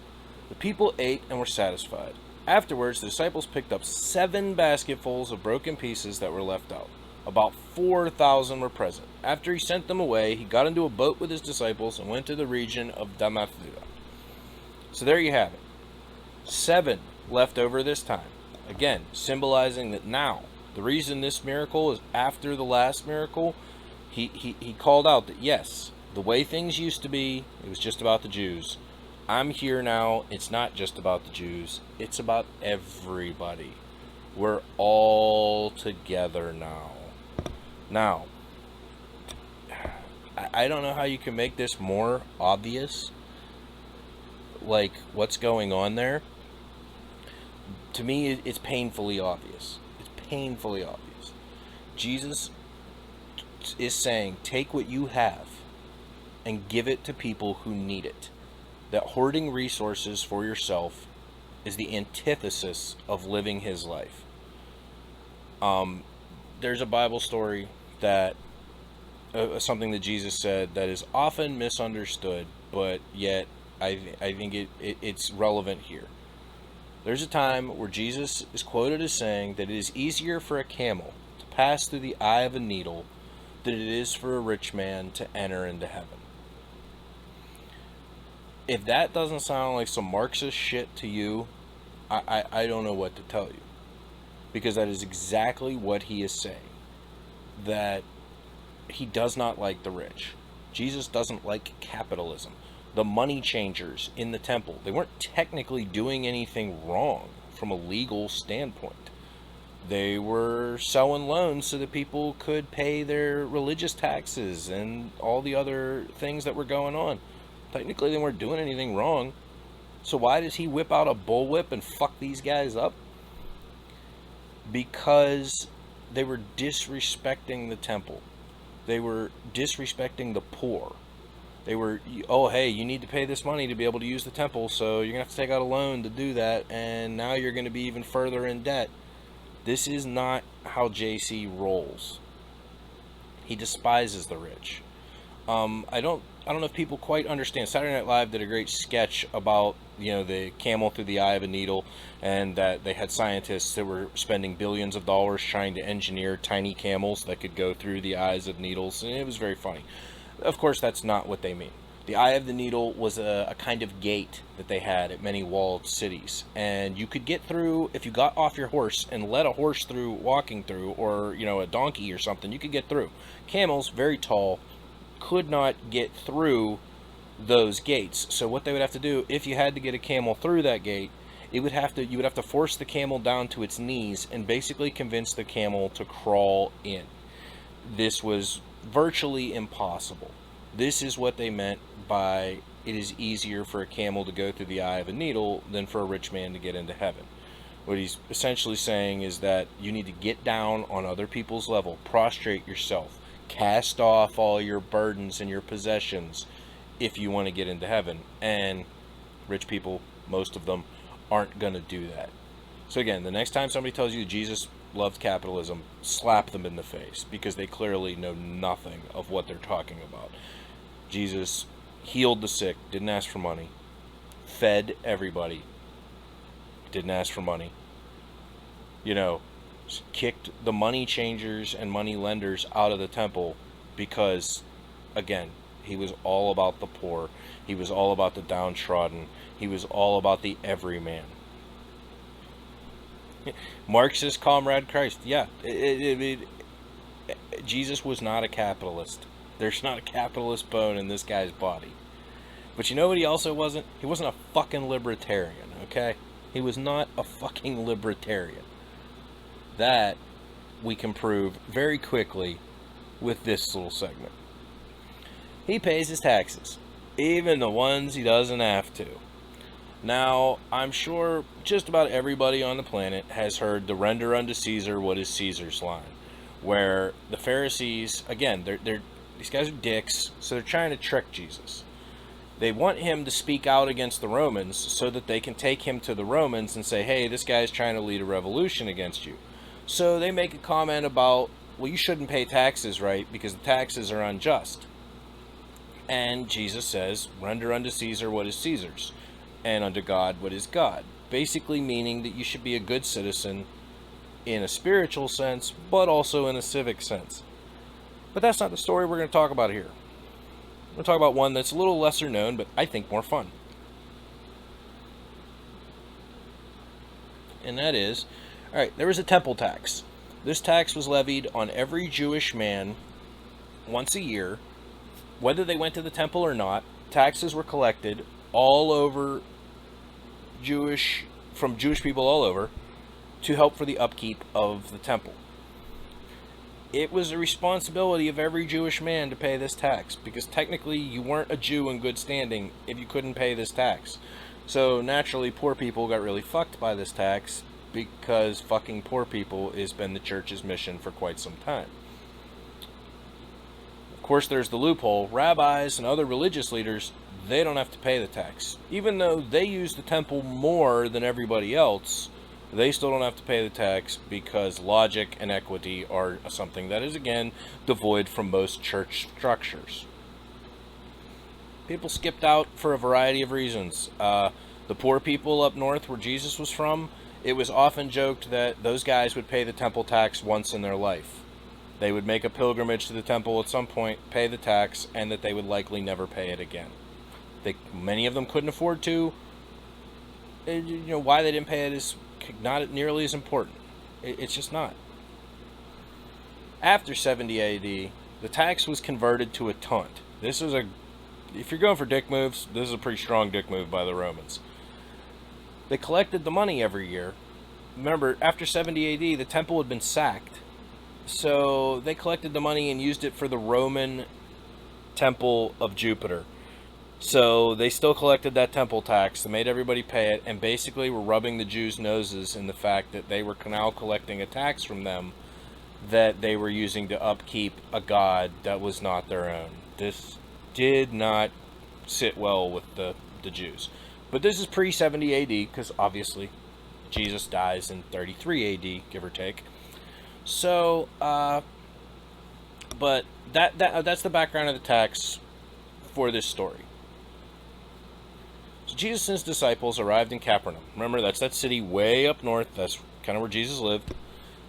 The people ate and were satisfied. Afterwards, the disciples picked up 7 basketfuls of broken pieces that were left out. About 4,000 were present. After he sent them away, he got into a boat with his disciples and went to the region of Damathuda. So there you have it. 7 left over this time. Again, symbolizing that now, the reason this miracle is after the last miracle, he called out that yes, the way things used to be, it was just about the Jews. I'm here now, it's not just about the Jews, it's about everybody. We're all together now. Now, I don't know how you can make this more obvious, like what's going on there. To me, it's painfully obvious. It's painfully obvious. Jesus is saying, take what you have and give it to people who need it. That hoarding resources for yourself is the antithesis of living his life. There's a Bible story that something that Jesus said that is often misunderstood, but yet I think it's relevant here. There's a time where Jesus is quoted as saying that it is easier for a camel to pass through the eye of a needle than it is for a rich man to enter into heaven. If that doesn't sound like some Marxist shit to you, I don't know what to tell you. Because that is exactly what he is saying. That he does not like the rich. Jesus doesn't like capitalism. The money changers in the temple, they weren't technically doing anything wrong from a legal standpoint. They were selling loans so that people could pay their religious taxes and all the other things that were going on. Technically, they weren't doing anything wrong. So why does he whip out a bullwhip and fuck these guys up? Because they were disrespecting the temple. They were disrespecting the poor. They were, oh, hey, you need to pay this money to be able to use the temple, so you're going to have to take out a loan to do that, and now you're going to be even further in debt. This is not how JC rolls. He despises the rich. I don't know if people quite understand. Saturday Night Live did a great sketch about, the camel through the eye of a needle, and that they had scientists that were spending billions of dollars trying to engineer tiny camels that could go through the eyes of needles, and it was very funny. Of course, that's not what they mean. The eye of the needle was a kind of gate that they had at many walled cities, and you could get through if you got off your horse and let a horse through, walking through, or a donkey or something. You could get through. Camels, very tall, could not get through those gates. So what they would have to do, if you had to get a camel through that gate, you would have to force the camel down to its knees and basically convince the camel to crawl in. This was virtually impossible. This is what they meant by it is easier for a camel to go through the eye of a needle than for a rich man to get into heaven. What he's essentially saying is that you need to get down on other people's level, prostrate yourself, cast off all your burdens and your possessions if you want to get into heaven. And rich people, most of them, aren't going to do that. So again, the next time somebody tells you Jesus loved capitalism, slap them in the face, because they clearly know nothing of what they're talking about. Jesus healed the sick, didn't ask for money, fed everybody, didn't ask for money, kicked the money changers and money lenders out of the temple because, again, he was all about the poor, he was all about the downtrodden, he was all about the everyman. Marxist Comrade Christ, yeah, Jesus was not a capitalist. There's not a capitalist bone in this guy's body. But you know what he also wasn't? He wasn't a fucking libertarian, okay? He was not a fucking libertarian. That we can prove very quickly with this little segment. He pays his taxes. Even the ones he doesn't have to. Now, I'm sure just about everybody on the planet has heard the render unto Caesar what is Caesar's line, where the Pharisees, again, these guys are dicks, so they're trying to trick Jesus. They want him to speak out against the Romans so that they can take him to the Romans and say, hey, this guy's trying to lead a revolution against you. So they make a comment about, well, you shouldn't pay taxes, right, because the taxes are unjust. And Jesus says, render unto Caesar what is Caesar's, and unto God what is God. Basically meaning that you should be a good citizen in a spiritual sense, but also in a civic sense. But that's not the story we're going to talk about here. We're going to talk about one that's a little lesser known, but I think more fun. And that is, alright, there was a temple tax. This tax was levied on every Jewish man once a year. Whether they went to the temple or not, taxes were collected all over from Jewish people all over to help for the upkeep of the temple. It was a responsibility of every Jewish man to pay this tax, because technically you weren't a Jew in good standing if you couldn't pay this tax. So naturally, poor people got really fucked by this tax, because fucking poor people has been the church's mission for quite some time. Of course, there's the loophole. Rabbis and other religious leaders, they don't have to pay the tax. Even though they use the temple more than everybody else, they still don't have to pay the tax, because logic and equity are something that is, again, devoid from most church structures. People skipped out for a variety of reasons. The poor people up north where Jesus was from, it was often joked that those guys would pay the temple tax once in their life. They would make a pilgrimage to the temple at some point, pay the tax, and that they would likely never pay it again. Many of them couldn't afford to. Why they didn't pay it is not nearly as important. It's just not. After 70 AD, the tax was converted to a taunt. If you're going for dick moves, this is a pretty strong dick move by the Romans. They collected the money every year. Remember, after 70 AD, the temple had been sacked. So they collected the money and used it for the Roman temple of Jupiter. So they still collected that temple tax. They made everybody pay it, and basically were rubbing the Jews' noses in the fact that they were now collecting a tax from them that they were using to upkeep a god that was not their own. This did not sit well with the Jews. But this is pre-70 AD, because obviously Jesus dies in 33 AD, give or take. So, but that's the background of the tax for this story. So Jesus and his disciples arrived in Capernaum. Remember, that's that city way up north. That's kind of where Jesus lived.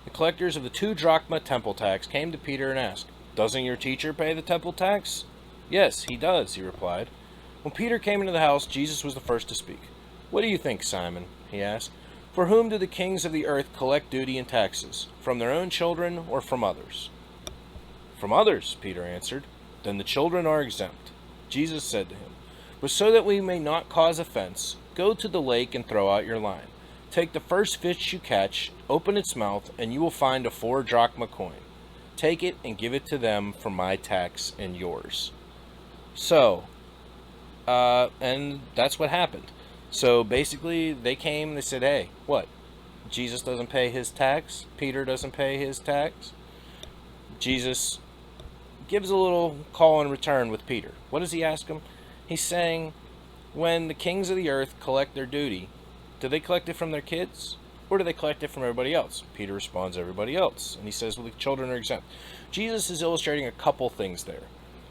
The collectors of the 2 drachma temple tax came to Peter and asked, "Doesn't your teacher pay the temple tax?" "Yes, he does," he replied. When Peter came into the house, Jesus was the first to speak. "What do you think, Simon?" he asked. "For whom do the kings of the earth collect duty and taxes? From their own children or from others?" "From others," Peter answered. "Then the children are exempt." Jesus said to him, "But so that we may not cause offense, go to the lake and throw out your line. Take the first fish you catch, open its mouth, and you will find a 4 drachma coin. Take it and give it to them for my tax and yours." So, and that's what happened. So basically, they came and they said, hey, what? Jesus doesn't pay his tax? Peter doesn't pay his tax? Jesus gives a little call in return with Peter. What does he ask him? He's saying, when the kings of the earth collect their duty, do they collect it from their kids? Or do they collect it from everybody else? Peter responds, everybody else. And he says, well, the children are exempt. Jesus is illustrating a couple things there.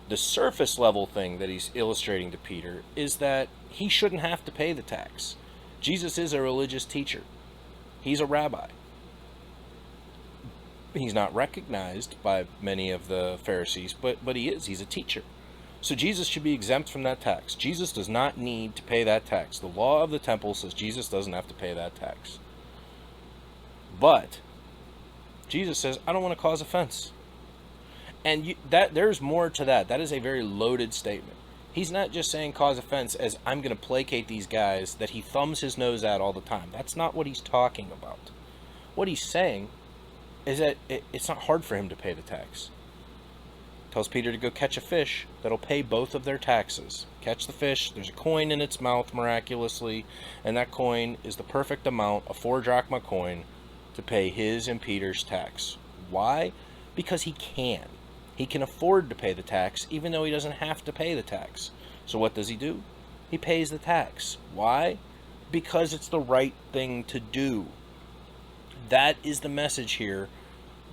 The surface level thing that he's illustrating to Peter is that he shouldn't have to pay the tax. Jesus is a religious teacher. He's a rabbi. He's not recognized by many of the Pharisees, but he is. He's a teacher. So Jesus should be exempt from that tax. Jesus does not need to pay that tax. The law of the temple says Jesus doesn't have to pay that tax. But Jesus says, I don't want to cause offense. And there's more to that. That is a very loaded statement. He's not just saying cause offense as I'm going to placate these guys that he thumbs his nose at all the time. That's not what he's talking about. What he's saying is that it's not hard for him to pay the tax. tells Peter to go catch a fish that'll pay both of their taxes. Catch the fish, there's a coin in its mouth miraculously, and that coin is the perfect amount, a 4 drachma coin, to pay his and Peter's tax. Why? Because he can. He can afford to pay the tax, even though he doesn't have to pay the tax. So what does he do? He pays the tax. Why? Because it's the right thing to do. That is the message here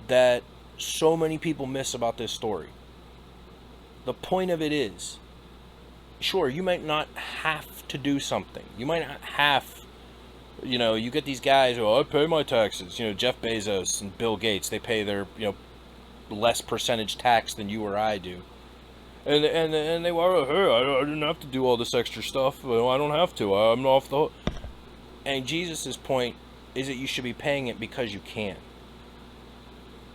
that so many people miss about this story. The point of it is, sure, you might not have to do something. You might not have, you get these guys who, I pay my taxes. Jeff Bezos and Bill Gates, they pay their, less percentage tax than you or I do. And they were, hey, I didn't have to do all this extra stuff. I don't have to. I'm off the hook. And Jesus' point is that you should be paying it because you can.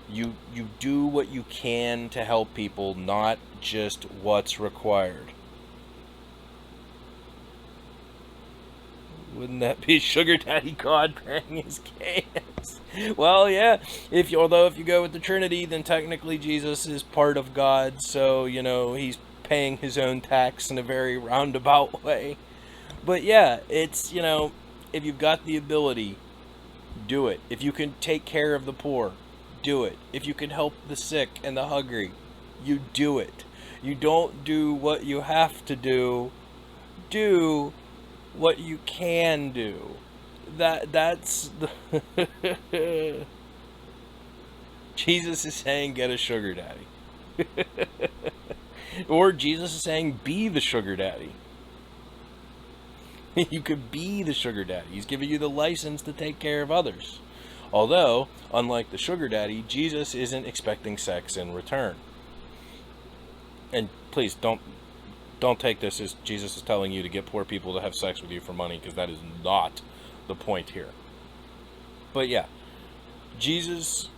You do what you can to help people, not just what's required. Wouldn't that be Sugar Daddy God paying his cans? Well, yeah. Although if you go with the Trinity, then technically Jesus is part of God, so he's paying his own tax in a very roundabout way. But yeah, it's if you've got the ability, do it. If you can take care of the poor, do it. If you can help the sick and the hungry, you do it. You don't do what you have to do. Do what you can do. That's the Jesus is saying get a sugar daddy. Or Jesus is saying be the sugar daddy. You could be the sugar daddy. He's giving you the license to take care of others. Although, unlike the sugar daddy, Jesus isn't expecting sex in return. And please don't take this as Jesus is telling you to get poor people to have sex with you for money, because that is not the point here. But yeah, Jesus,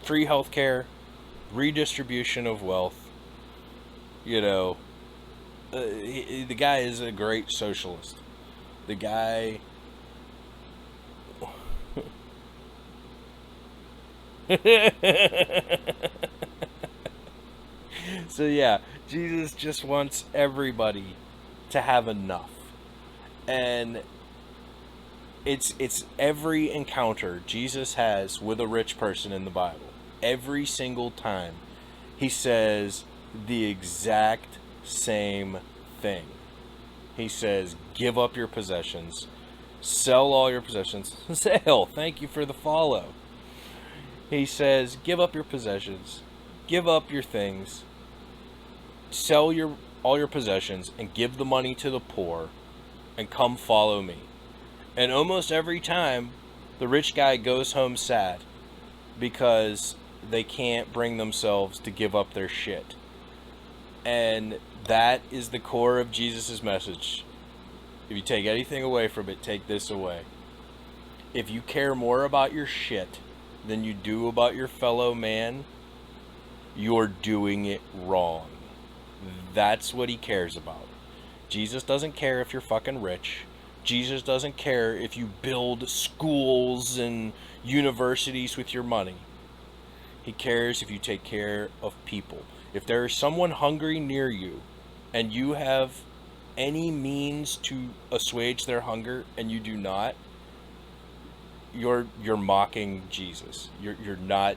free healthcare, redistribution of wealth, the guy is a great socialist. The guy... So yeah, Jesus just wants everybody to have enough. And it's every encounter Jesus has with a rich person in the Bible. Every single time he says the exact same thing. He says, give up your possessions, sell all your possessions. Sale, thank you for the follow. He says, give up your possessions, give up your things, sell all your possessions, and give the money to the poor, and come follow me. And almost every time, the rich guy goes home sad because they can't bring themselves to give up their shit. And that is the core of Jesus' message. If you take anything away from it, take this away. If you care more about your shit than you do about your fellow man, you're doing it wrong. That's what he cares about. Jesus doesn't care if you're fucking rich. Jesus doesn't care if you build schools and universities with your money. He cares if you take care of people. If there is someone hungry near you and you have any means to assuage their hunger and you do not, you're mocking Jesus. You're not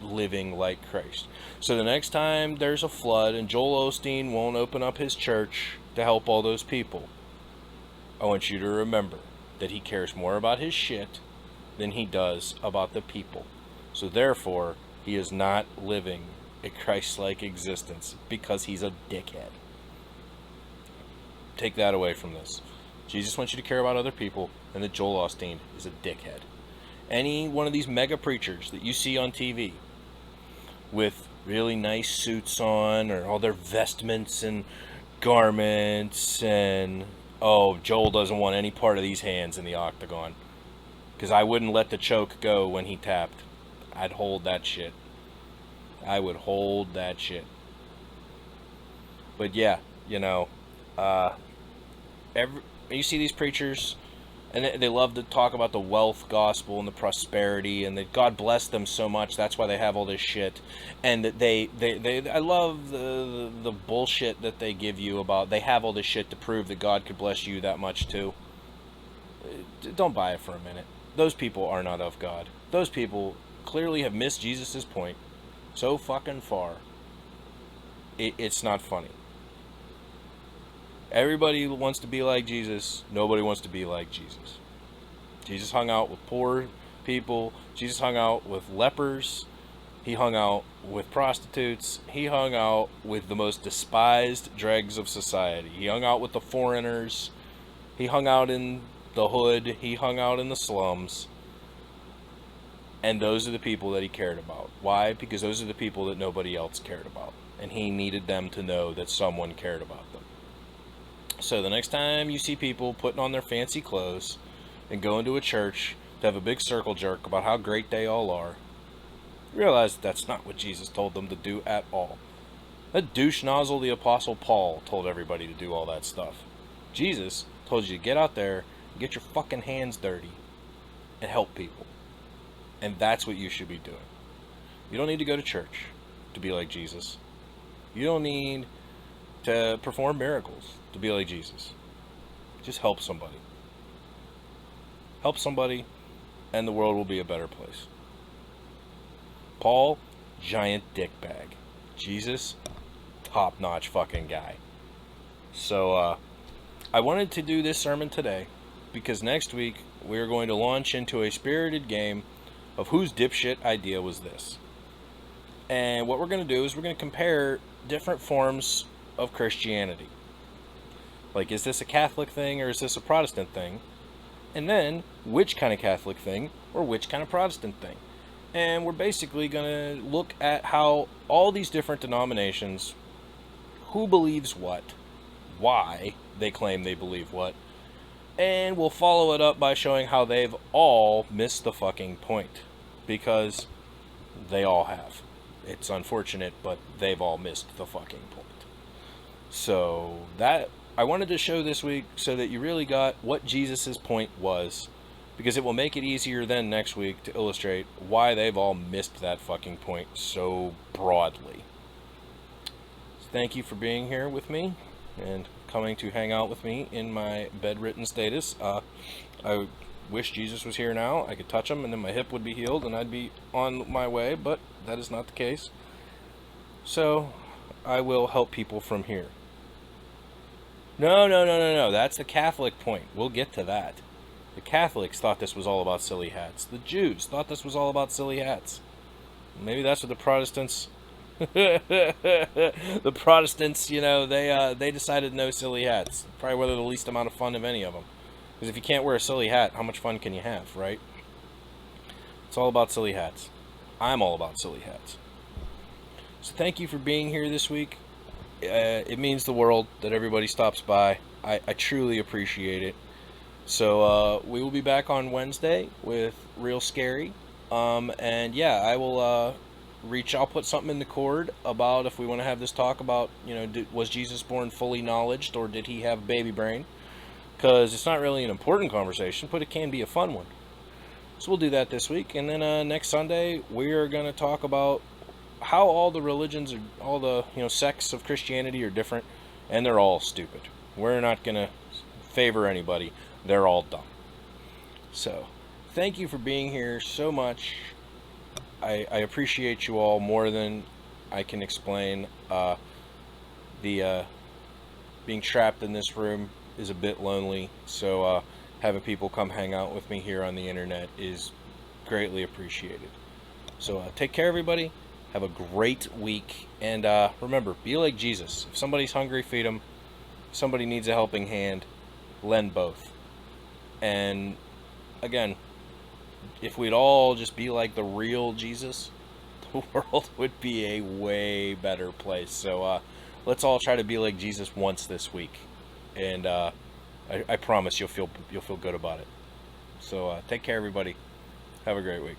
living like Christ. So the next time there's a flood and Joel Osteen won't open up his church to help all those people, I want you to remember that he cares more about his shit than he does about the people. So therefore, he is not living a Christ-like existence because he's a dickhead. Take that away from this. Jesus wants you to care about other people, and that Joel Osteen is a dickhead. Any one of these mega preachers that you see on TV with really nice suits on, or all their vestments and garments, and Joel doesn't want any part of these hands in the octagon, because I wouldn't let the choke go when he tapped. I'd hold that shit. I would hold that shit. But yeah, you see these preachers And they love to talk about the wealth gospel and the prosperity, and that God blessed them so much, that's why they have all this shit. And that I love the bullshit that they give you about they have all this shit to prove that God could bless you that much too. Don't buy it for a minute. Those people are not of God. Those people clearly have missed Jesus' point so fucking far. It's not funny. Everybody wants to be like Jesus. Nobody wants to be like Jesus. Jesus hung out with poor people. Jesus hung out with lepers. He hung out with prostitutes. He hung out with the most despised dregs of society. He hung out with the foreigners. He hung out in the hood. He hung out in the slums. And those are the people that he cared about. Why? Because those are the people that nobody else cared about. And he needed them to know that someone cared about them. So the next time you see people putting on their fancy clothes and going to a church to have a big circle jerk about how great they all are, realize that's not what Jesus told them to do at all. That douche nozzle, the Apostle Paul, told everybody to do all that stuff. Jesus told you to get out there and get your fucking hands dirty and help people. And that's what you should be doing. You don't need to go to church to be like Jesus. You don't need to perform miracles to be like Jesus. Just help somebody. Help somebody, and the world will be a better place. Paul, giant dick bag. Jesus, top-notch fucking guy. So, I wanted to do this sermon today because next week we are going to launch into a spirited game of whose dipshit idea was this. And what we're going to do is we're going to compare different forms of Christianity. Like, is this a Catholic thing or is this a Protestant thing? And then, which kind of Catholic thing or which kind of Protestant thing? And we're basically going to look at how all these different denominations, who believes what, why they claim they believe what, and we'll follow it up by showing how they've all missed the fucking point. Because they all have. It's unfortunate, but they've all missed the fucking point. So, that I wanted to show this week so that you really got what Jesus' point was, because it will make it easier then next week to illustrate why they've all missed that fucking point so broadly. So thank you for being here with me and coming to hang out with me in my bedridden status. I wish Jesus was here now. I could touch him and then my hip would be healed and I'd be on my way, but that is not the case. So I will help people from here. No. That's the Catholic point. We'll get to that. The Catholics thought this was all about silly hats. The Jews thought this was all about silly hats. Maybe that's what the Protestants... the Protestants, they decided no silly hats. Probably were the least amount of fun of any of them. Because if you can't wear a silly hat, how much fun can you have, right? It's all about silly hats. I'm all about silly hats. So thank you for being here this week. It means the world that everybody stops by. I truly appreciate it. So we will be back on Wednesday with Real Scary. And yeah, I will I'll put something in the cord about if we want to have this talk about, was Jesus born fully knowledged or did he have a baby brain? Because it's not really an important conversation, but it can be a fun one. So we'll do that this week. And then next Sunday, we are going to talk about how all the religions, all the sects of Christianity are different, and they're all stupid. We're not going to favor anybody. They're all dumb. So, thank you for being here so much. I appreciate you all more than I can explain. Being trapped in this room is a bit lonely, so having people come hang out with me here on the internet is greatly appreciated. So take care, everybody. Have a great week, and remember, be like Jesus. If somebody's hungry, feed them. If somebody needs a helping hand, lend both. And again, if we'd all just be like the real Jesus, the world would be a way better place. So let's all try to be like Jesus once this week, and I promise you'll feel good about it. So take care, everybody. Have a great week.